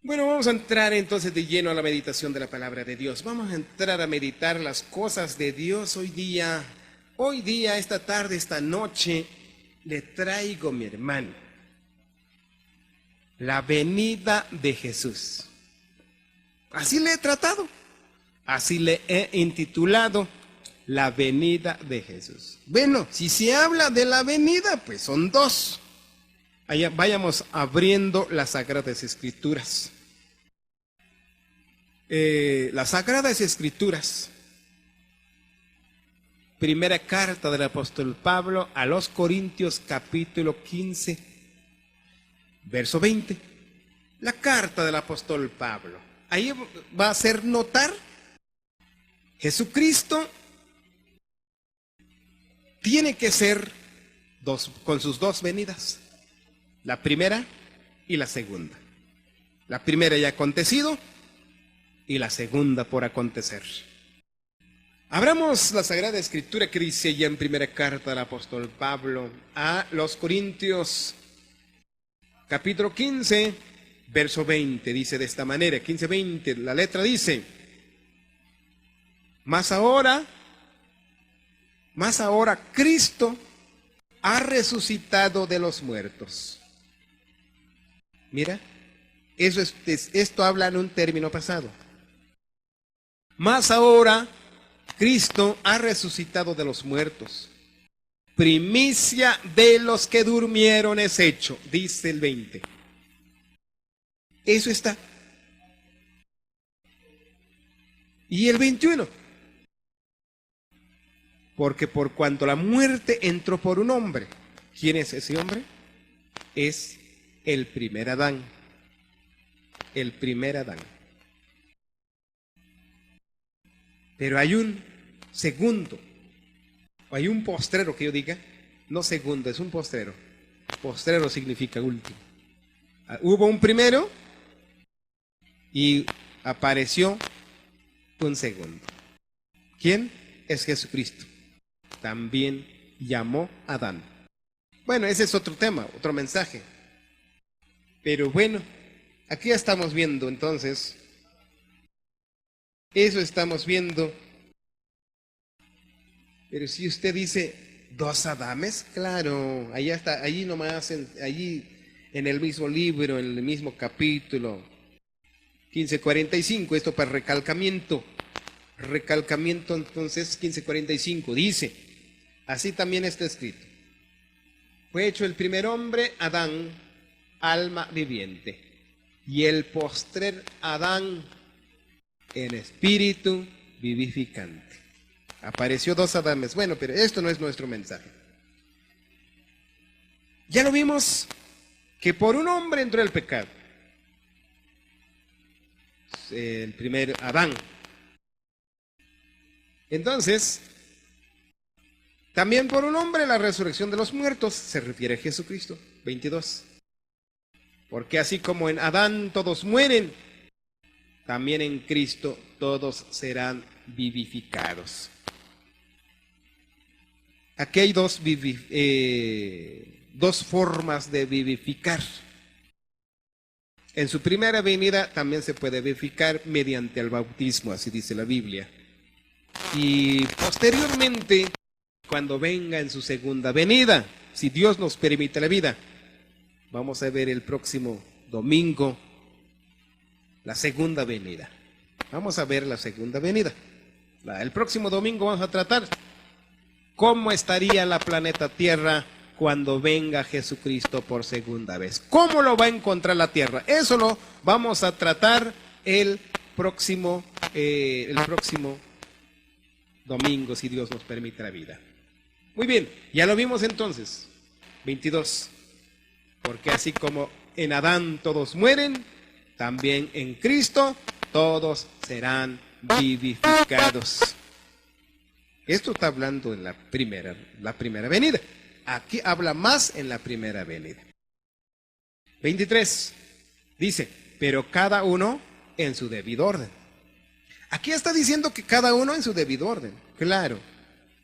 Bueno, vamos a entrar entonces de lleno a la meditación de la palabra de Dios. Vamos a entrar a meditar las cosas de Dios hoy día. Hoy día, esta tarde, esta noche, le traigo, mi hermano, la venida de Jesús. Así le he tratado, así le he intitulado, la venida de Jesús. Bueno, si se habla de la venida, pues son dos. Allá vayamos abriendo las Sagradas Escrituras. Las Sagradas Escrituras. Primera carta del apóstol Pablo a los Corintios, capítulo 15, verso 20. La carta del apóstol Pablo. Ahí va a hacer notar Jesucristo tiene que ser con sus dos venidas. La primera y la segunda. La primera ya ha acontecido y la segunda por acontecer. Abramos la Sagrada Escritura que dice ya en primera carta del apóstol Pablo a los Corintios, capítulo 15, verso 20. Dice de esta manera, 15:20, la letra dice: Mas ahora Cristo ha resucitado de los muertos. Mira, esto habla en un término pasado. Mas ahora Cristo ha resucitado de los muertos. Primicia de los que durmieron es hecho, dice el 20. Eso está. Y el 21. Porque por cuanto la muerte entró por un hombre, ¿quién es ese hombre? Es el primer Adán. El primer Adán. Pero hay un segundo, o hay un postrero que yo diga, no segundo, es un postrero. Postrero significa último. Hubo un primero y apareció un segundo. ¿Quién? Es Jesucristo. También llamó a Adán. Bueno, ese es otro tema, otro mensaje. Pero bueno, aquí ya estamos viendo entonces, eso estamos viendo. Pero si usted dice, ¿dos Adames? Claro, allá está, allí nomás, allí en el mismo libro, en el mismo capítulo, 15:45, esto para recalcamiento. Recalcamiento entonces, 15:45, dice, así también está escrito: Fue hecho el primer hombre, Adán, alma viviente, y el postrer Adán, en espíritu vivificante. Apareció dos Adames. Bueno, pero esto no es nuestro mensaje. Ya lo vimos que por un hombre entró el pecado. El primer Adán. Entonces, también por un hombre la resurrección de los muertos, se refiere a Jesucristo, 22. Porque así como en Adán todos mueren, también en Cristo todos serán vivificados. Aquí hay dos formas de vivificar. En su primera venida también se puede vivificar mediante el bautismo, así dice la Biblia. Y posteriormente, cuando venga en su segunda venida, si Dios nos permite la vida, vamos a ver el próximo domingo la segunda venida. Vamos a ver la segunda venida. El próximo domingo vamos a tratar cómo estaría la planeta Tierra cuando venga Jesucristo por segunda vez. ¿Cómo lo va a encontrar la Tierra? Eso lo vamos a tratar el próximo domingo, si Dios nos permite la vida. Muy bien, ya lo vimos entonces. 22. Porque así como en Adán todos mueren, también en Cristo todos serán vivificados. Esto está hablando en la primera venida. Aquí habla más en la primera venida. 23. Dice, pero cada uno en su debido orden. Aquí está diciendo que cada uno en su debido orden. Claro,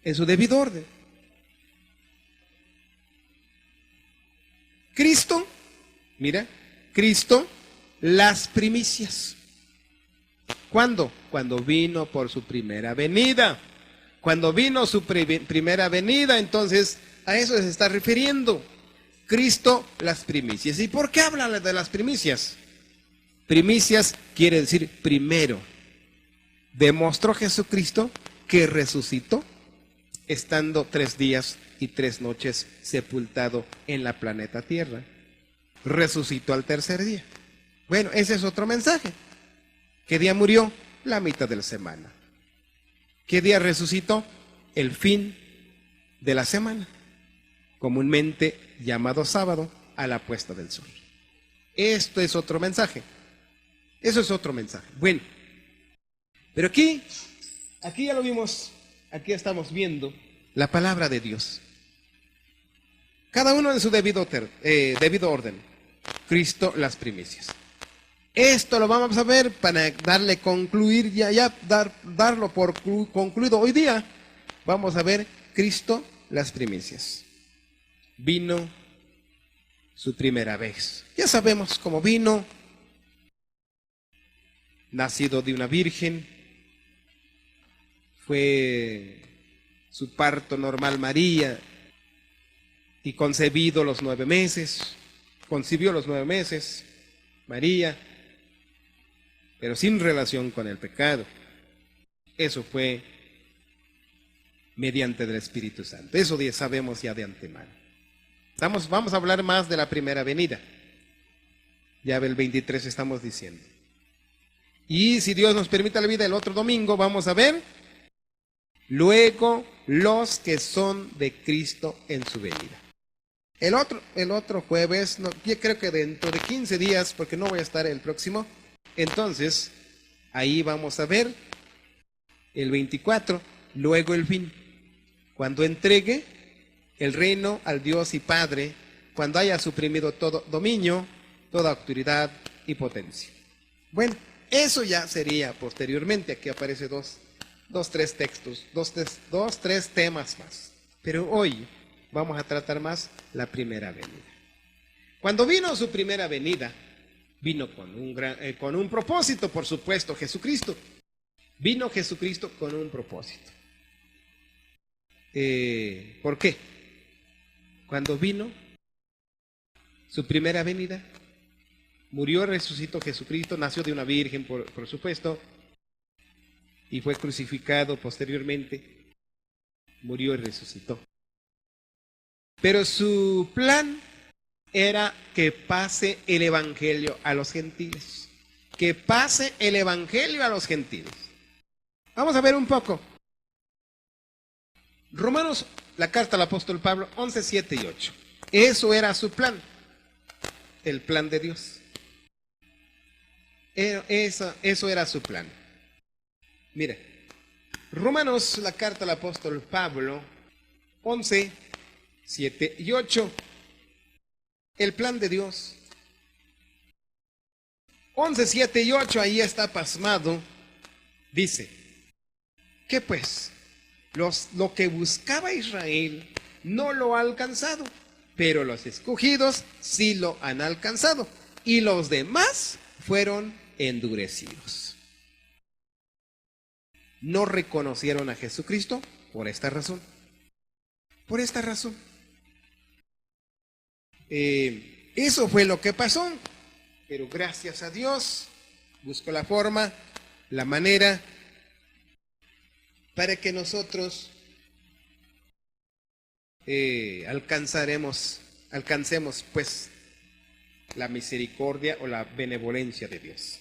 en su debido orden. Cristo, mira, Cristo las primicias. ¿Cuándo? Cuando vino por su primera venida. Cuando vino su primera venida, entonces a eso se está refiriendo. Cristo, las primicias. ¿Y por qué habla de las primicias? Primicias quiere decir primero. Demostró Jesucristo que resucitó estando 3 días y 3 noches sepultado en la planeta Tierra. Resucitó al tercer día. Bueno, ese es otro mensaje. ¿Qué día murió? La mitad de la semana. ¿Qué día resucitó? El fin de la semana, comúnmente llamado sábado, a la puesta del sol. Esto es otro mensaje. Eso es otro mensaje. Bueno, pero aquí ya lo vimos, aquí estamos viendo la palabra de Dios. Cada uno en su debido orden. Cristo, las primicias. Esto lo vamos a ver para darle concluir, darlo por concluido hoy día. Vamos a ver Cristo, las primicias. Vino su primera vez. Ya sabemos cómo vino. Nacido de una virgen. Fue su parto normal María. Y concebido los 9 meses. Concibió los 9 meses María, pero sin relación con el pecado. Eso fue mediante el Espíritu Santo. Eso ya sabemos ya de antemano. Vamos a hablar más de la primera venida. Ya el 23 estamos diciendo. Y si Dios nos permite la vida, el otro domingo vamos a ver luego los que son de Cristo en su venida. El otro jueves, yo creo que dentro de 15 días, porque no voy a estar el próximo, entonces ahí vamos a ver el 24, luego el fin, cuando entregue el reino al Dios y Padre, cuando haya suprimido todo dominio, toda autoridad y potencia. Bueno, eso ya sería posteriormente. Aquí aparece tres textos, tres temas más. Pero hoy vamos a tratar más la primera venida. Cuando vino su primera venida, vino con un propósito, por supuesto, Jesucristo. Vino Jesucristo con un propósito. ¿Por qué? Cuando vino su primera venida, murió, resucitó Jesucristo, nació de una virgen, por supuesto, y fue crucificado posteriormente, murió y resucitó. Pero su plan era que pase el evangelio a los gentiles. Que pase el evangelio a los gentiles. Vamos a ver un poco. Romanos, la carta al apóstol Pablo, 11, 7 y 8. Eso era su plan. El plan de Dios. Eso era su plan. Mira, Romanos, la carta al apóstol Pablo, 11, 7 y 8. El plan de Dios. 11, 7 y 8, ahí está pasmado. Dice, ¿qué pues? Lo que buscaba Israel no lo ha alcanzado, pero los escogidos sí lo han alcanzado, y los demás fueron endurecidos. No reconocieron a Jesucristo por esta razón. Por esta razón. Eso fue lo que pasó. Pero gracias a Dios, buscó la forma, la manera, para que nosotros alcancemos pues la misericordia o la benevolencia de Dios.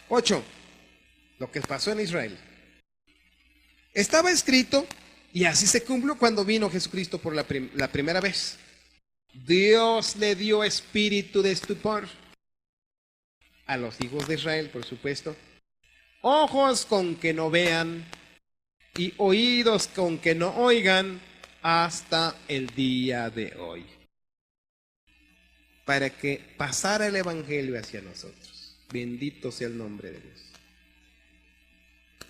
8. Lo que pasó en Israel. Estaba escrito, y así se cumplió cuando vino Jesucristo por la primera vez. Dios le dio espíritu de estupor a los hijos de Israel, por supuesto. Ojos con que no vean y oídos con que no oigan hasta el día de hoy. Para que pasara el evangelio hacia nosotros. Bendito sea el nombre de Dios.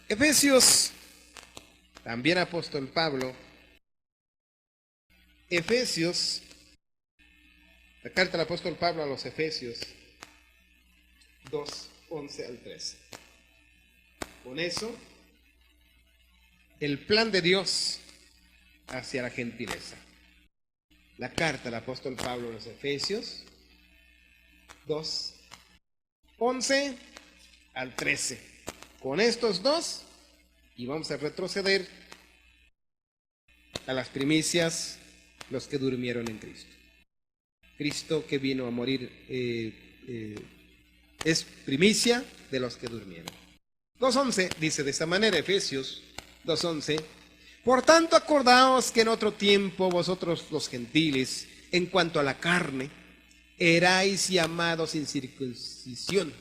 Efesios, también apóstol Pablo. Efesios, la carta del apóstol Pablo a los Efesios, 2, 11 al 13. Con eso, el plan de Dios hacia la gentileza. La carta del apóstol Pablo a los Efesios, 2, 11 al 13. Con estos dos, y vamos a retroceder a las primicias, los que durmieron en Cristo. Cristo que vino a morir es primicia de los que durmieron. 2.11 dice de esta manera, Efesios 2.11: por tanto acordaos que en otro tiempo vosotros los gentiles, en cuanto a la carne, erais llamados sin circuncisión,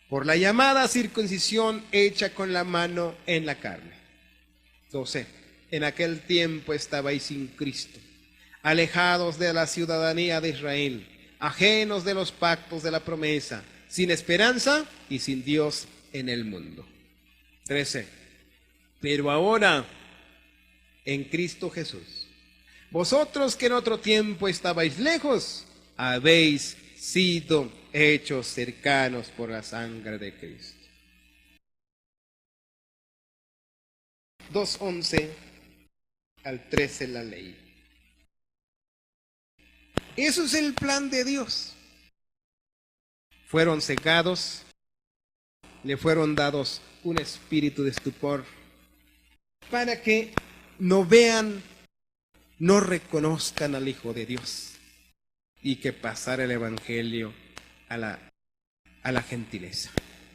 por la llamada circuncisión hecha con la mano en la carne. 12. En aquel tiempo estabais sin Cristo, alejados de la ciudadanía de Israel, ajenos de los pactos de la promesa, sin esperanza y sin Dios en el mundo. 13. Pero ahora, en Cristo Jesús, vosotros que en otro tiempo estabais lejos, habéis sido hechos cercanos por la sangre de Cristo. 2.11 al 13 la ley. Eso es el plan de Dios. Fueron cegados, le fueron dados un espíritu de estupor para que no vean, no reconozcan al Hijo de Dios y que pasara el Evangelio a la gentileza.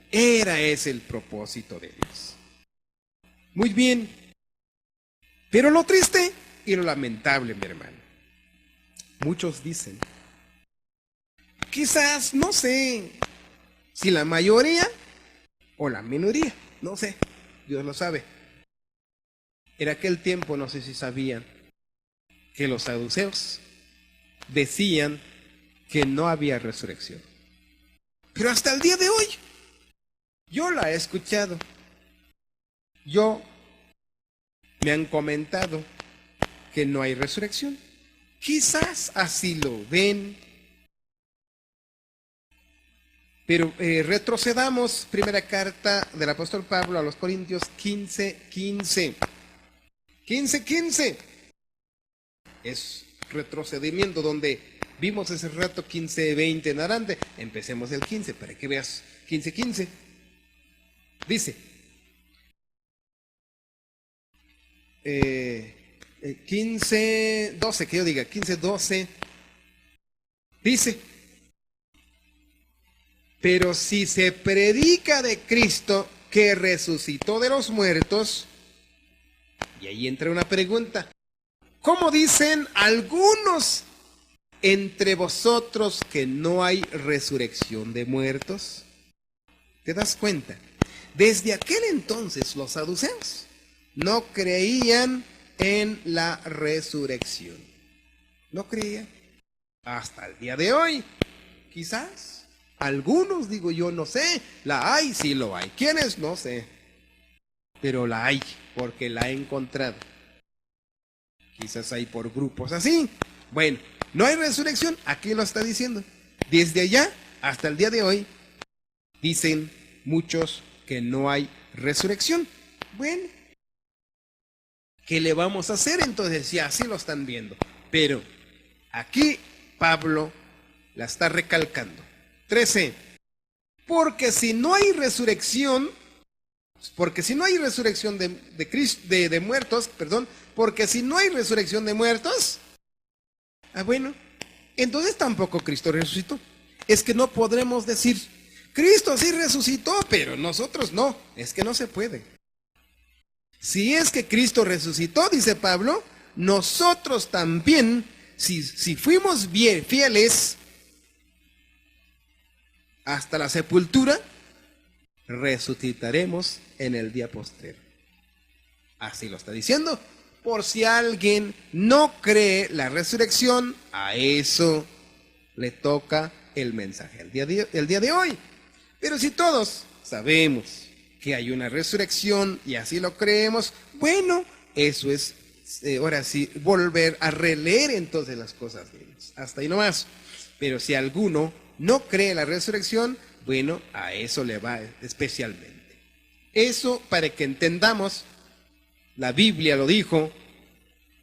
Era ese el propósito de Dios. Muy bien, pero lo triste y lo lamentable, mi hermano, muchos dicen, quizás, no sé, si la mayoría o la minoría, no sé, Dios lo sabe. En aquel tiempo, no sé si sabían, que los saduceos decían que no había resurrección. Pero hasta el día de hoy, yo la he escuchado. Me han comentado que no hay resurrección. Quizás así lo ven. Pero retrocedamos, primera carta del apóstol Pablo a los Corintios 15:15. 15:15. Es retrocedimiento donde vimos ese rato 15:20 en adelante. Empecemos el 15 para que veas 15:15. Dice 15:12, que yo diga 15:12. Dice: pero si se predica de Cristo que resucitó de los muertos, y ahí entra una pregunta: ¿cómo dicen algunos entre vosotros que no hay resurrección de muertos? ¿Te das cuenta? Desde aquel entonces los saduceos no creían en la resurrección. No creían. Hasta el día de hoy, quizás. Algunos, digo yo, no sé. La hay, sí lo hay. ¿Quiénes? No sé. Pero la hay, porque la he encontrado. Quizás hay por grupos así. Bueno, no hay resurrección. Aquí lo está diciendo. Desde allá hasta el día de hoy, dicen muchos que no hay resurrección. Bueno, ¿qué le vamos a hacer entonces si así lo están viendo? Pero aquí Pablo la está recalcando. 13. Porque si no hay resurrección de Cristo, de muertos, perdón, porque si no hay resurrección de muertos, bueno, entonces tampoco Cristo resucitó. Es que no podremos decir, Cristo sí resucitó, pero nosotros no. Es que no se puede. Si es que Cristo resucitó, dice Pablo, nosotros también, si fuimos bien fieles hasta la sepultura, resucitaremos en el día postrero. Así lo está diciendo. Por si alguien no cree la resurrección, a eso le toca el mensaje el día de hoy. Pero si todos sabemos que hay una resurrección y así lo creemos, bueno, eso es ahora sí volver a releer entonces las cosas de Dios. Hasta ahí nomás. Pero si alguno no cree la resurrección, bueno, a eso le va especialmente. Eso para que entendamos, la Biblia lo dijo,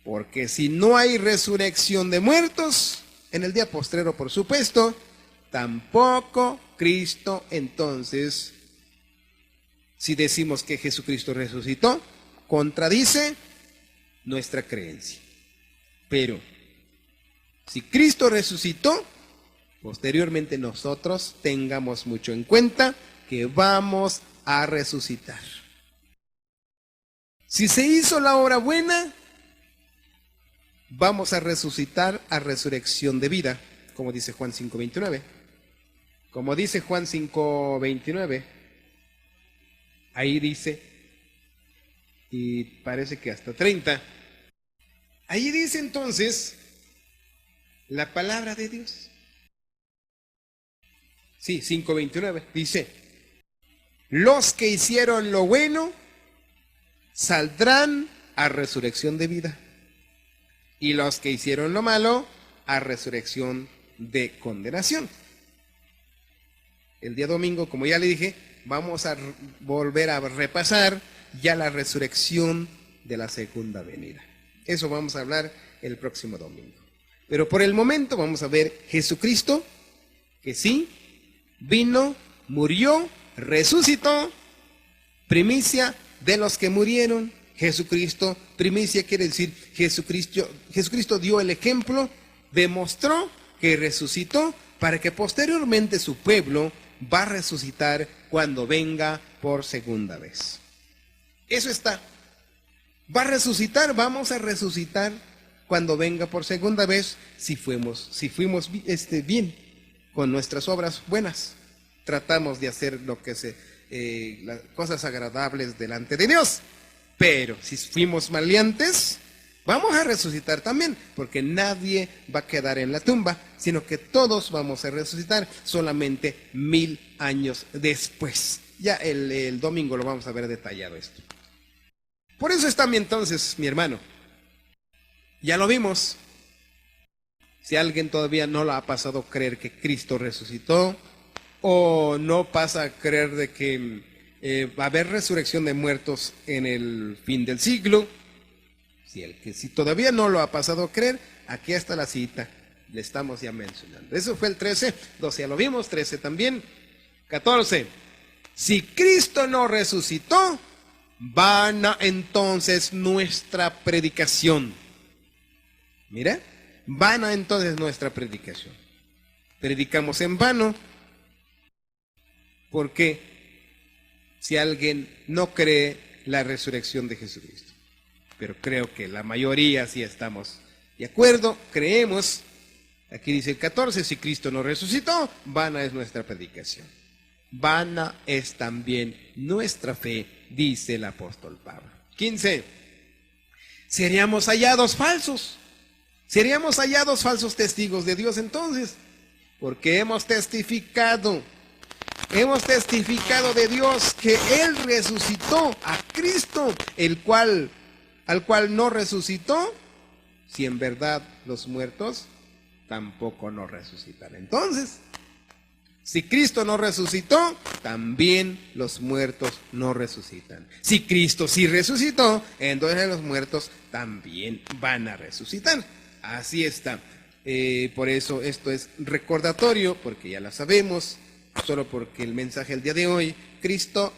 porque si no hay resurrección de muertos, en el día postrero, por supuesto, tampoco Cristo. Entonces, si decimos que Jesucristo resucitó, contradice nuestra creencia. Pero, si Cristo resucitó, posteriormente nosotros tengamos mucho en cuenta que vamos a resucitar. Si se hizo la obra buena, vamos a resucitar a resurrección de vida, como dice Juan 5:29. Como dice Juan 5:29, ahí dice, y parece que hasta 30, ahí dice entonces la palabra de Dios. Sí, 5:29, dice, los que hicieron lo bueno saldrán a resurrección de vida, y los que hicieron lo malo a resurrección de condenación. El día domingo, como ya le dije, vamos a volver a repasar ya la resurrección de la segunda venida. Eso vamos a hablar el próximo domingo. Pero por el momento vamos a ver Jesucristo, que sí, vino, murió, resucitó, primicia de los que murieron. Jesucristo, primicia quiere decir Jesucristo dio el ejemplo, demostró que resucitó para que posteriormente su pueblo va a resucitar cuando venga por segunda vez. Eso está. Va a resucitar, vamos a resucitar cuando venga por segunda vez si fuimos bien con nuestras obras buenas. Tratamos de hacer las cosas agradables delante de Dios. Pero si fuimos maleantes, vamos a resucitar también, porque nadie va a quedar en la tumba, sino que todos vamos a resucitar solamente 1000 años después. Ya el domingo lo vamos a ver detallado esto. Por eso está entonces, mi hermano, ya lo vimos. Si alguien todavía no lo ha pasado a creer que Cristo resucitó, o no pasa a creer de que va a haber resurrección de muertos en el fin del siglo, si todavía no lo ha pasado a creer, aquí está la cita, le estamos ya mencionando. Eso fue el 13, 12 ya lo vimos, 13 también, 14. Si Cristo no resucitó, vana entonces nuestra predicación. Mira, vana entonces nuestra predicación. Predicamos en vano, porque si alguien no cree la resurrección de Jesucristo. Pero creo que la mayoría sí estamos de acuerdo, creemos. Aquí dice el 14, si Cristo no resucitó, vana es nuestra predicación. Vana es también nuestra fe, dice el apóstol Pablo. 15, seríamos hallados falsos. Seríamos hallados falsos testigos de Dios entonces, porque hemos testificado de Dios que Él resucitó a Cristo, al cual no resucitó, si en verdad los muertos tampoco no resucitan. Entonces, si Cristo no resucitó, también los muertos no resucitan. Si Cristo sí resucitó, entonces los muertos también van a resucitar. Así está. Por eso esto es recordatorio, porque ya la sabemos. Solo porque el mensaje del día de hoy, Cristo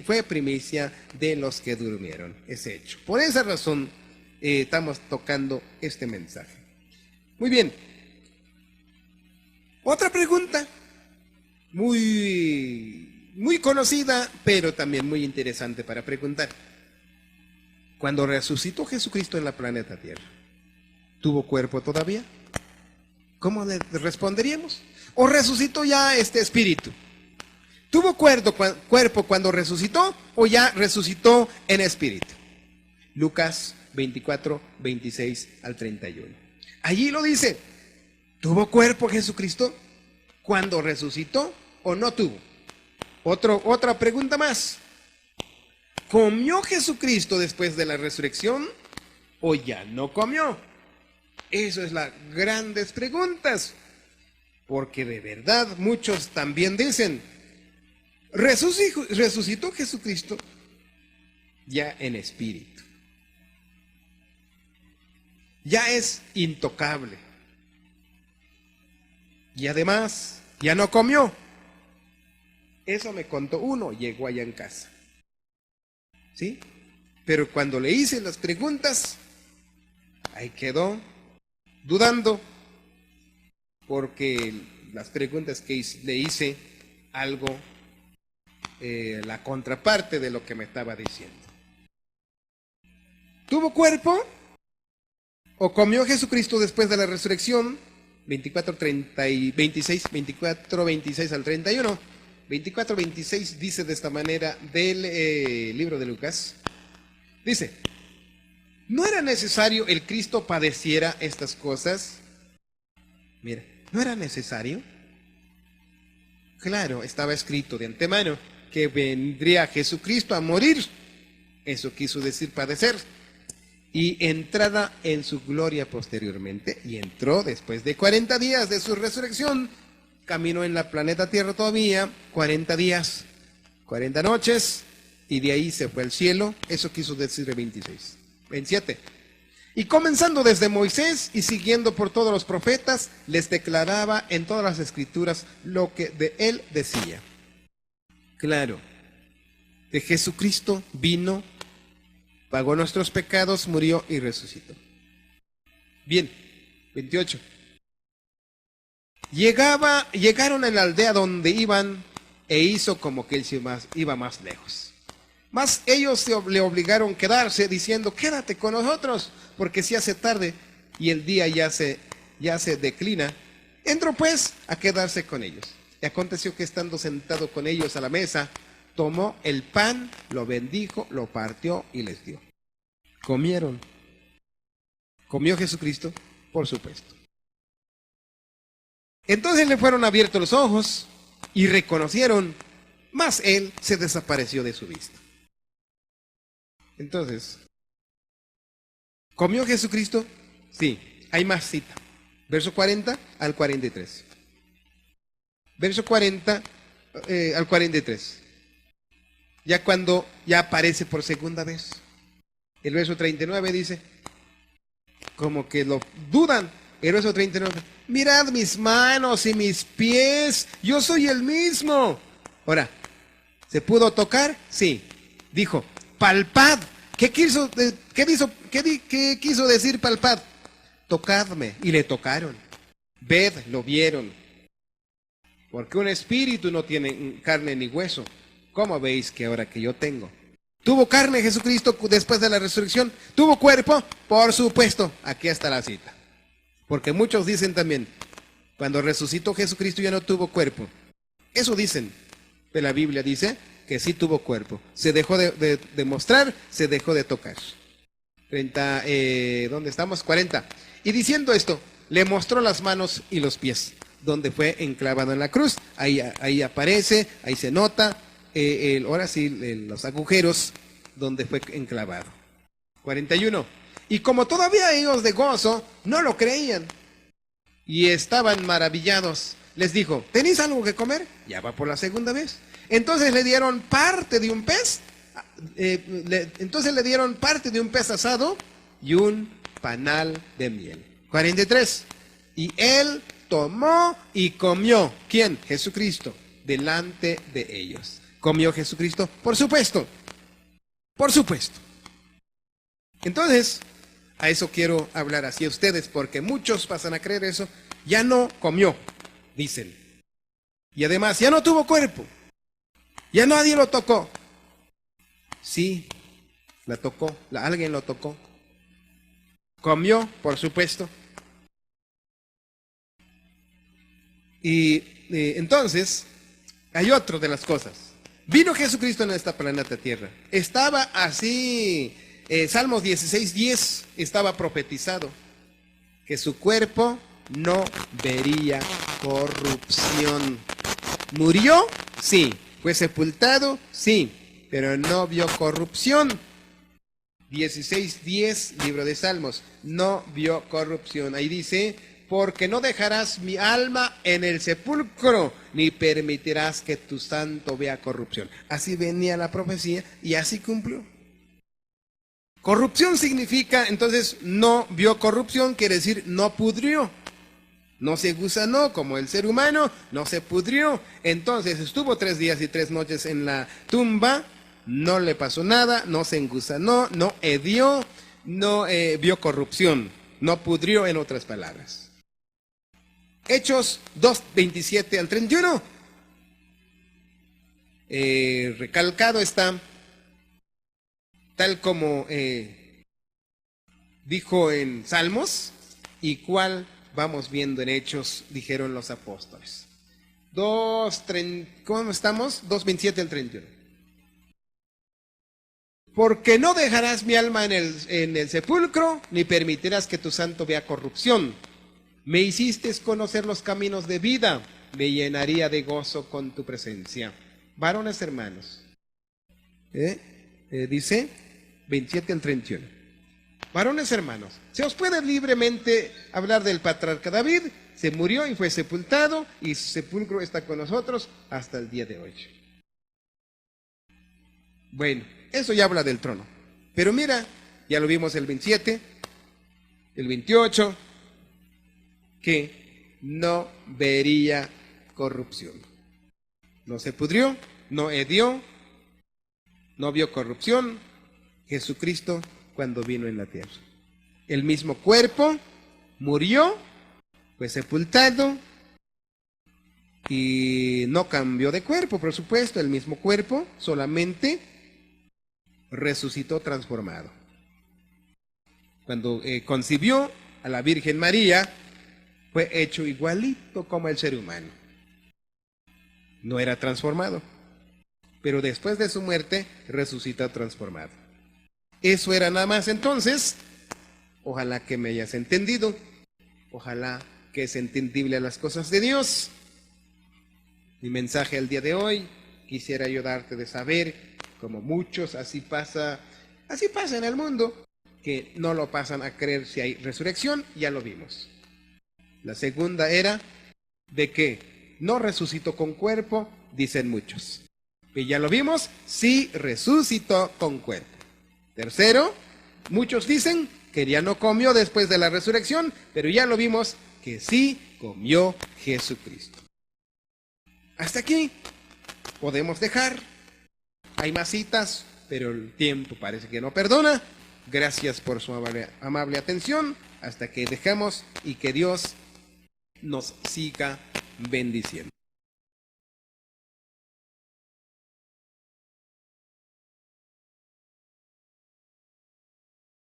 fue primicia de los que durmieron, es hecho. Por esa razón estamos tocando este mensaje. Muy bien. Otra pregunta, muy conocida, pero también muy interesante para preguntar. Cuando resucitó Jesucristo en la planeta Tierra, ¿tuvo cuerpo todavía? ¿Cómo le responderíamos? ¿O resucitó ya este espíritu? ¿Tuvo cuerpo cuando resucitó o ya resucitó en espíritu? Lucas 24, 26 al 31. Allí lo dice. ¿Tuvo cuerpo Jesucristo cuando resucitó o no tuvo? Otra pregunta más. ¿Comió Jesucristo después de la resurrección o ya no comió? Eso es las grandes preguntas. Porque de verdad muchos también dicen, resucitó Jesucristo ya en espíritu. Ya es intocable. Y además, ya no comió. Eso me contó uno, llegó allá en casa. ¿Sí? Pero cuando le hice las preguntas, ahí quedó dudando, porque las preguntas que le hice algo, la contraparte de lo que me estaba diciendo. ¿Tuvo cuerpo? ¿O comió Jesucristo después de la resurrección? 24, 30 y 26, 24, 26 al 31. 24, 26 dice de esta manera del libro de Lucas. Dice, ¿no era necesario el Cristo padeciera estas cosas? Mira, ¿no era necesario? Claro, estaba escrito de antemano que vendría Jesucristo a morir. Eso quiso decir padecer. Y entrada en su gloria posteriormente. Y entró después de 40 días de su resurrección. Caminó en la planeta Tierra todavía 40 días, 40 noches. Y de ahí se fue al cielo. Eso quiso decir el 26. 27. Y comenzando desde Moisés y siguiendo por todos los profetas, les declaraba en todas las escrituras lo que de él decía. Claro, de Jesucristo vino, pagó nuestros pecados, murió y resucitó. Bien, 28. Llegaron a la aldea donde iban e hizo como que él iba más lejos. Mas ellos le obligaron a quedarse diciendo, quédate con nosotros, porque si hace tarde y el día ya se declina. Entró pues a quedarse con ellos. Y aconteció que estando sentado con ellos a la mesa, tomó el pan, lo bendijo, lo partió y les dio. Comieron. ¿Comió Jesucristo? Por supuesto. Entonces le fueron abiertos los ojos y reconocieron, mas él se desapareció de su vista. Entonces, ¿comió Jesucristo? Sí, hay más cita. Verso 40 al 43. Verso 40 al 43. Ya cuando ya aparece por segunda vez. El verso 39 dice, como que lo dudan. El verso 39, mirad mis manos y mis pies, yo soy el mismo. Ahora, ¿se pudo tocar? Sí. Dijo, palpad. ¿Qué quiso decir palpad? Tocadme. Y le tocaron. Ved, lo vieron. Porque un espíritu no tiene carne ni hueso. ¿Cómo veis que ahora que yo tengo? ¿Tuvo carne Jesucristo después de la resurrección? ¿Tuvo cuerpo? Por supuesto. Aquí está la cita. Porque muchos dicen también, cuando resucitó Jesucristo ya no tuvo cuerpo. Eso dicen. Pero la Biblia dice que sí tuvo cuerpo. Se dejó de mostrar, se dejó de tocar. 30, ¿dónde estamos? 40. Y diciendo esto, le mostró las manos y los pies, donde fue enclavado en la cruz. Ahí aparece, ahí se nota, ahora sí, los agujeros donde fue enclavado. 41. Y como todavía ellos de gozo no lo creían y estaban maravillados, les dijo, ¿tenéis algo que comer? Ya va por la segunda vez. Entonces le dieron parte de un pez, asado y un panal de miel. 43. Y él tomó y comió. ¿Quién? Jesucristo, delante de ellos. ¿Comió Jesucristo? Por supuesto. Por supuesto. Entonces, a eso quiero hablar así a ustedes, porque muchos pasan a creer eso. Ya no comió, dicen. Y además, ya no tuvo cuerpo. Ya nadie lo tocó. Sí, la tocó, alguien lo tocó. Comió, por supuesto. Y entonces, hay otra de las cosas. Vino Jesucristo en esta planeta Tierra. Estaba así, Salmos 16:10 estaba profetizado que su cuerpo no vería corrupción. ¿Murió? Sí. ¿Fue sepultado? Sí. Pero no vio corrupción. 16:10, libro de Salmos. No vio corrupción. Ahí dice, porque no dejarás mi alma en el sepulcro, ni permitirás que tu santo vea corrupción. Así venía la profecía y así cumplió. Corrupción significa, entonces, no vio corrupción, quiere decir no pudrió. No se gusanó como el ser humano, no se pudrió. Entonces estuvo 3 días y 3 noches en la tumba, no le pasó nada, no se engusanó, no hedió, no vio corrupción, no pudrió, en otras palabras. Hechos 2:27 al 31. Recalcado está, tal como dijo en Salmos, y cuál vamos viendo en Hechos, dijeron los apóstoles. ¿Cómo estamos? 2:27 al 31. Porque no dejarás mi alma en el sepulcro, ni permitirás que tu santo vea corrupción. Me hiciste conocer los caminos de vida, me llenaría de gozo con tu presencia. Varones hermanos, dice 27 al 31. Varones hermanos, se os puede libremente hablar del patriarca David. Se murió y fue sepultado, y su sepulcro está con nosotros hasta el día de hoy. Bueno, eso ya habla del trono. Pero mira, ya lo vimos el 27, el 28, que no vería corrupción. No se pudrió, no hedió, no vio corrupción. Jesucristo cuando vino en la tierra. El mismo cuerpo murió, fue sepultado y no cambió de cuerpo, por supuesto, el mismo cuerpo, solamente resucitó transformado. Cuando concibió a la Virgen María, fue hecho igualito como el ser humano. No era transformado, pero después de su muerte resucitó transformado. Eso era nada más. Entonces, ojalá que me hayas entendido, ojalá que es entendible las cosas de Dios. Mi mensaje al día de hoy, quisiera ayudarte de saber, como muchos, así pasa en el mundo, que no lo pasan a creer si hay resurrección, ya lo vimos. La segunda era de que no resucitó con cuerpo, dicen muchos. Y ya lo vimos, sí resucitó con cuerpo. Tercero, muchos dicen que ya no comió después de la resurrección, pero ya lo vimos que sí comió Jesucristo. Hasta aquí podemos dejar. Hay más citas, pero el tiempo parece que no perdona. Gracias por su amable atención. Hasta que dejamos y que Dios nos siga bendiciendo.